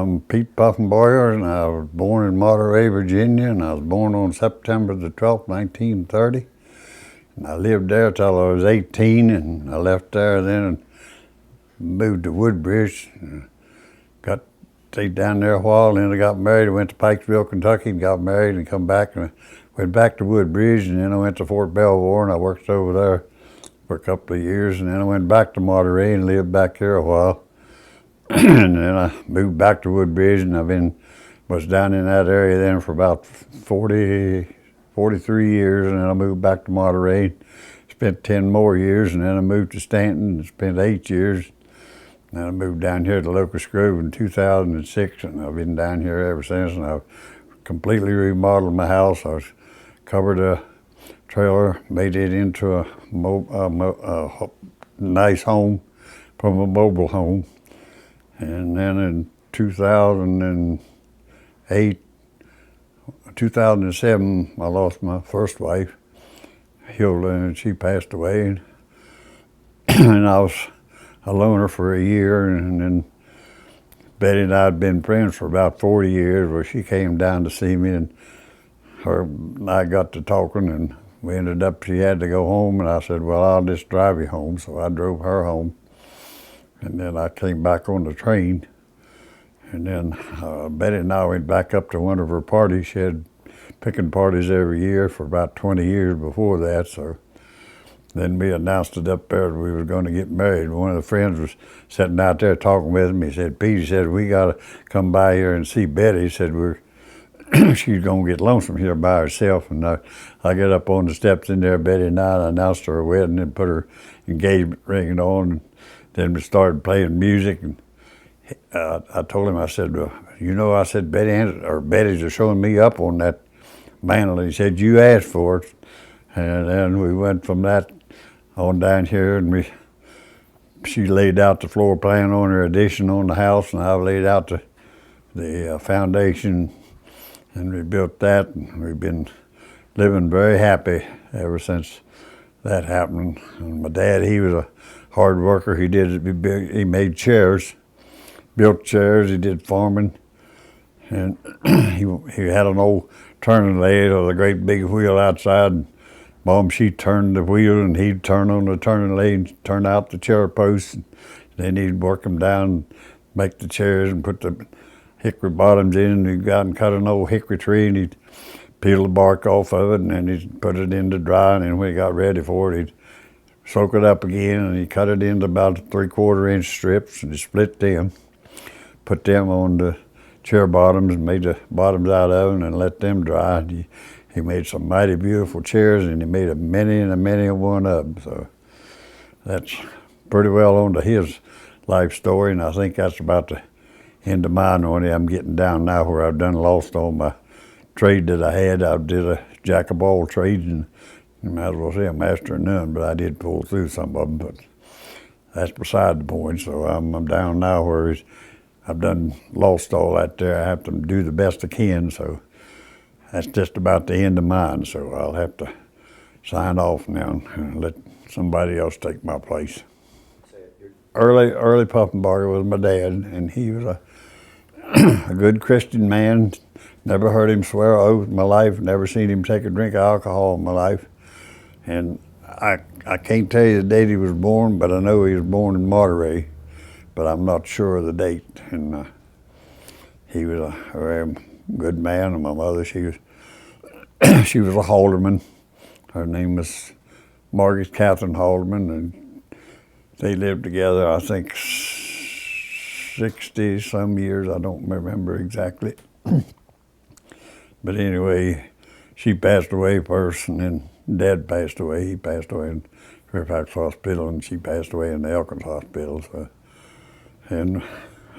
I'm Pete Puffenbarger, and I was born in Monterey, Virginia, and I was born on September the 12th, 1930. And I lived there till I was 18, and I left there then and moved to Woodbridge. Stayed down there a while, and then I got married. I went to Pikesville, Kentucky, and got married, and come back, and went back to Woodbridge, and then I went to Fort Belvoir, and I worked over there for a couple of years, and then I went back to Monterey and lived back here a while. And then I moved back to Woodbridge, and was down in that area then for about 43 years, and then I moved back to Monterey, spent 10 more years, and then I moved to Stanton and spent 8 years. And then I moved down here to Locust Grove in 2006, and I've been down here ever since, and I've completely remodeled my house. I covered a trailer, made it into a nice home from a mobile home. And then in 2007, I lost my first wife, Hilda, and she passed away. And I was a loner for a year, and then Betty and I had been friends for about 40 years, where she came down to see me, and her and I got to talking, and we ended up, she had to go home, and I said, well, I'll just drive you home. So I drove her home. And then I came back on the train, and then Betty and I went back up to one of her parties. She had picking parties every year for about 20 years before that. So then we announced it up there that we were going to get married. One of the friends was sitting out there talking with me. He said, Pete, he said, we got to come by here and see Betty. He said, she's going to get lonesome here by herself. And I got up on the steps in there, Betty and I announced her wedding and put her engagement ring on. Then we started playing music, and I told him, I said, well, I said, Betty's are showing me up on that mantle. He said, you asked for it. And then we went from that on down here, and she laid out the floor plan on her addition on the house, and I laid out the foundation, and we built that, and we've been living very happy ever since that happened. And my dad, he was a hard worker. He made chairs, built chairs. He did farming, and he had an old turning lathe with a great big wheel outside. And Mom, she turned the wheel, and he'd turn on the turning lathe, and turn out the chair posts. And then he'd work them down, make the chairs, and put the hickory bottoms in. And he'd go out and cut an old hickory tree, and he'd peel the bark off of it, and then he'd put it in to dry. And then when he got ready for it, he'd soak it up again, and he cut it into about 3/4 inch strips, and he split them, put them on the chair bottoms, and made the bottoms out of them, and let them dry. And he made some mighty beautiful chairs, and he made a many one of them. So that's pretty well on to his life story, and I think that's about the end of mine. Only I'm getting down now where I've lost all my trade that I had. I did a jack of all trades, and you might as well say a master of none, but I did pull through some of them, but that's beside the point. So I'm down now where I've lost all that there. I have to do the best I can, so that's just about the end of mine. So I'll have to sign off now and let somebody else take my place. Early Puffenbarger was my dad, and he was a good Christian man. Never heard him swear an oath in my life, never seen him take a drink of alcohol in my life. And I can't tell you the date he was born, but I know he was born in Monterey, but I'm not sure of the date. And he was a very good man. And my mother, she was she was a Halderman. Her name was Margaret Catherine Halderman, and they lived together, I think, 60 some years. I don't remember exactly. But anyway, she passed away first, and then Dad passed away. He passed away in Fairfax Hospital, and she passed away in the Elkins Hospital. So, and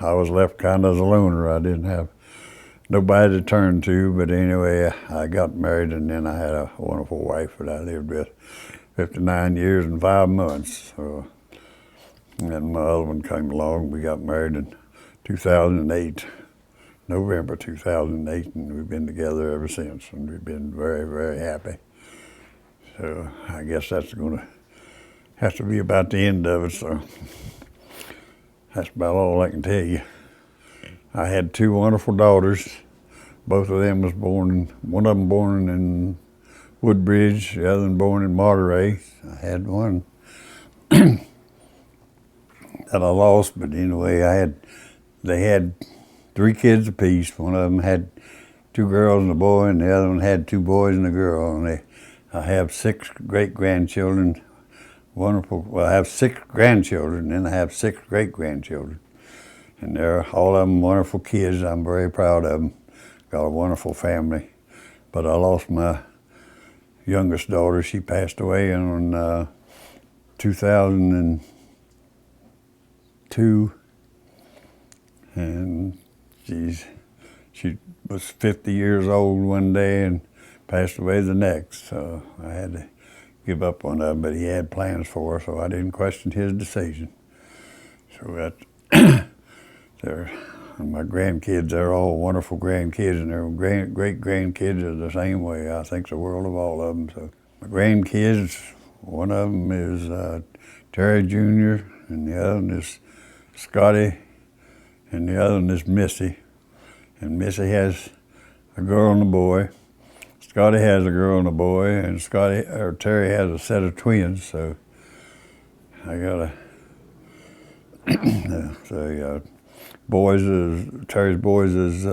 I was left kind of as a loner. I didn't have nobody to turn to, but anyway, I got married, and then I had a wonderful wife that I lived with 59 years and 5 months. So, and then my husband came along. We got married in 2008. November 2008, and we've been together ever since, and we've been very, very happy. So I guess that's going to have to be about the end of it, so that's about all I can tell you. I had two wonderful daughters. Both of them was born, one of them born in Woodbridge, the other one born in Monterey. I had one that I lost, but anyway, they had 3 kids apiece. One of them had 2 girls and a boy, and the other one had 2 boys and a girl. And I have 6 great-grandchildren. Wonderful. Well, I have 6 grandchildren, and I have 6 great-grandchildren. And they're all of them wonderful kids. I'm very proud of them. Got a wonderful family. But I lost my youngest daughter. She passed away in 2002. And she was 50 years old one day and passed away the next. So I had to give up on that, but he had plans for her, so I didn't question his decision. So my grandkids, they're all wonderful grandkids, and their great-grandkids are the same way. I think the world of all of them. So my grandkids, one of them is Terry Jr., and the other one is Scotty, and the other one is Missy. And Missy has a girl and a boy. Scotty has a girl and a boy, and Terry has a set of twins. So I got Terry's boys is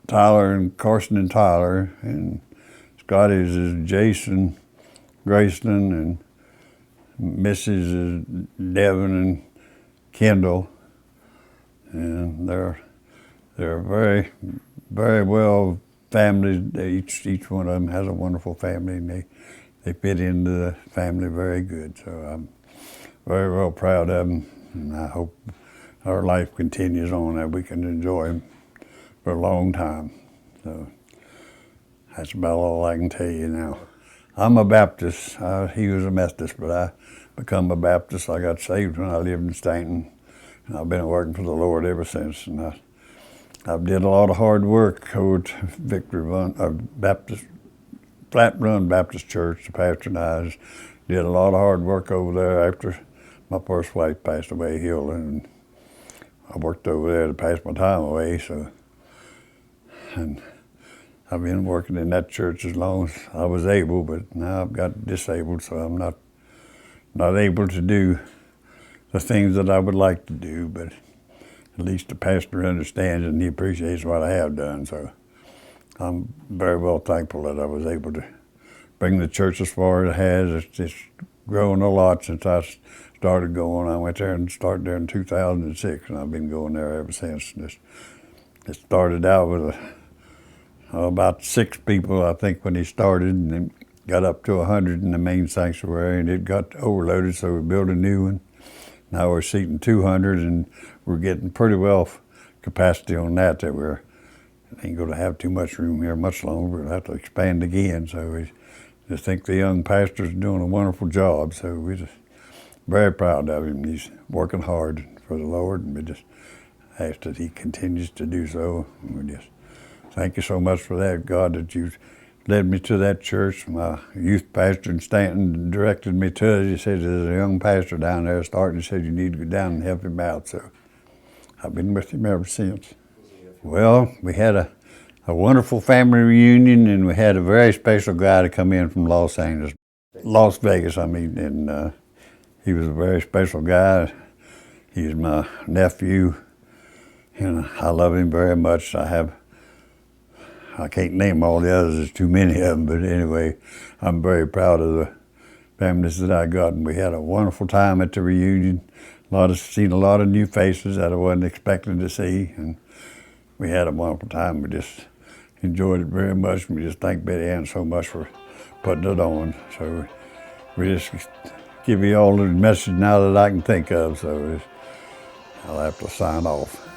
Tyler and Carson and Tyler, and Scotty's is Jason, Grayston, and Missy's is Devin and Kendall, and they're very, very well families. Each one of them has a wonderful family, and they fit into the family very good. So I'm very well proud of them, and I hope our life continues on, that we can enjoy them for a long time. So that's about all I can tell you now. I'm a Baptist. He was a Methodist, but I become a Baptist. I got saved when I lived in Stanton, and I've been working for the Lord ever since. And I've did a lot of hard work over to Victory Run, Flat Run Baptist Church. The pastor and I did a lot of hard work over there after my first wife passed away, Hilda, and I worked over there to pass my time away. So, and I've been working in that church as long as I was able, but now I've got disabled, so I'm not able to do the things that I would like to do, but at least the pastor understands and he appreciates what I have done. So I'm very well thankful that I was able to bring the church as far as it has. It's grown a lot since I started going. I went there and started there in 2006, and I've been going there ever since. It started out with about 6 people, I think, when he started, and then got up to 100 in the main sanctuary, and it got overloaded, so we built a new one. Now we're seating 200, and we're getting pretty well capacity on that we ain't going to have too much room here much longer. We'll have to expand again. So we just think the young pastor's doing a wonderful job. So we're just very proud of him. He's working hard for the Lord, and we just ask that he continues to do so. And we just thank you so much for that, God, that you led me to that church. My youth pastor in Stanton directed me to it. He said, there's a young pastor down there starting. He said, you need to go down and help him out. So I've been with him ever since. Well, we had a wonderful family reunion, and we had a very special guy to come in from Las Vegas, and he was a very special guy. He's my nephew, and I love him very much. I can't name all the others, there's too many of them, but anyway, I'm very proud of the families that I got, and we had a wonderful time at the reunion. Seen a lot of new faces that I wasn't expecting to see, and we had a wonderful time. We just enjoyed it very much, and we just thank Betty Ann so much for putting it on. So we just give you all the message now that I can think of, so I'll have to sign off.